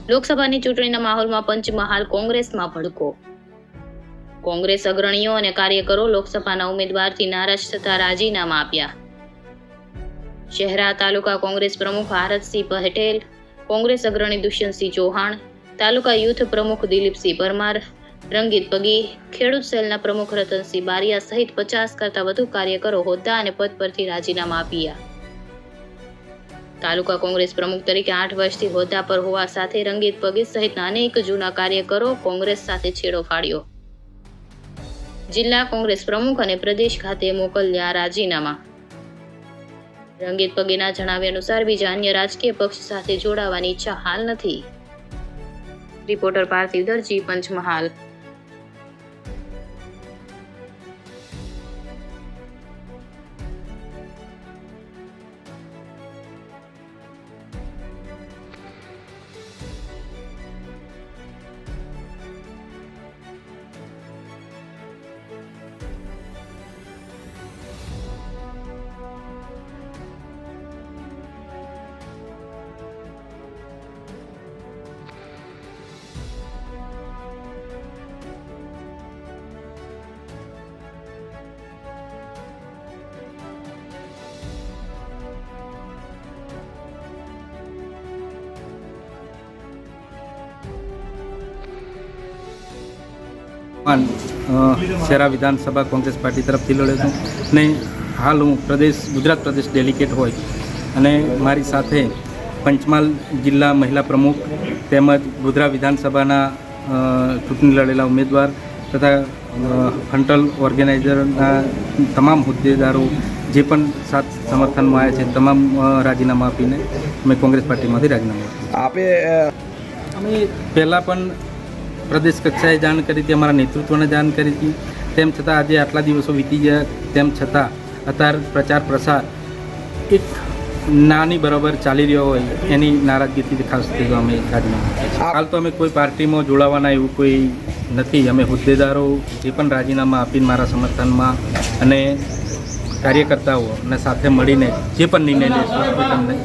લોકસભાની ચૂંટણીના માહોલમાં પંચમહાલ કોંગ્રેસમાં ભડકો। કોંગ્રેસ અગ્રણીઓ અને કાર્યકરો લોકસભાના ઉમેદવારથી નારાજ થતા રાજીનામા આપ્યા। શહેરા તાલુકા કોંગ્રેસ પ્રમુખ આરતસિંહ પટેલ, કોંગ્રેસ અગ્રણી દુષ્યંતસિંહ ચૌહાણ, તાલુકા યુથ પ્રમુખ દિલીપસિંહ પરમાર, રંગીત પગી, ખેડૂત સેલના પ્રમુખ રતનસિંહ બારિયા સહિત 50 કરતા વધુ કાર્યકરો હોદ્દા અને પદ પરથી રાજીનામા આપ્યા। તાલુકા કોંગ્રેસ પ્રમુખ તરીકે 8 વર્ષથી હોદ્દા પર હોવા સાથે રંગીત પગી સહિતના અનેક જૂના કાર્યકરો કોંગ્રેસ સાથે છેડો ફાડ્યો। જિલ્લા કોંગ્રેસ પ્રમુખ અને પ્રદેશ ખાતે મોકલ્યા રાજીનામા। રંગીત પગીના જણાવ્યા અનુસાર બીજા અન્ય રાજકીય પક્ષ સાથે જોડાવાની ઈચ્છા હાલ નથી। રિપોર્ટર પાર્થિવ દરજી, પંચમહાલ। શહેરા વિધાનસભા કોંગ્રેસ પાર્ટી તરફથી લડ્યો છું અને હાલ હું ગુજરાત પ્રદેશ ડેલિગેટ હોય અને મારી સાથે પંચમહાલ જિલ્લા મહિલા પ્રમુખ તેમજ ગોધરા વિધાનસભાના ચૂંટણી લડેલા ઉમેદવાર તથા ફંટલ ઓર્ગેનાઇઝરના તમામ હોદ્દેદારો જે પણ સાથ સમર્થનમાં આવ્યા છે તમામ રાજીનામા આપીને અમે કોંગ્રેસ પાર્ટીમાંથી રાજીનામા અમે પહેલાં પણ પ્રદેશ કક્ષાએ જાણ કરી હતી, અમારા નેતૃત્વને જાણ કરી હતી। તેમ છતાં આજે આટલા દિવસો વીતી ગયા તેમ છતાં અત્યારે પ્રચાર પ્રસાર એક નાની બરાબર ચાલી રહ્યો હોય એની નારાજગીથી ખાસ થઈ અમે રાજીનામા આપીએ છીએ। હાલ તો અમે કોઈ પાર્ટીમાં જોડાવાના એવું કોઈ નથી। અમે હોદ્દેદારો જે પણ રાજીનામા આપીને મારા સમર્થનમાં અને કાર્યકર્તાઓ અને સાથે મળીને જે પણ નિર્ણય લેશું તમને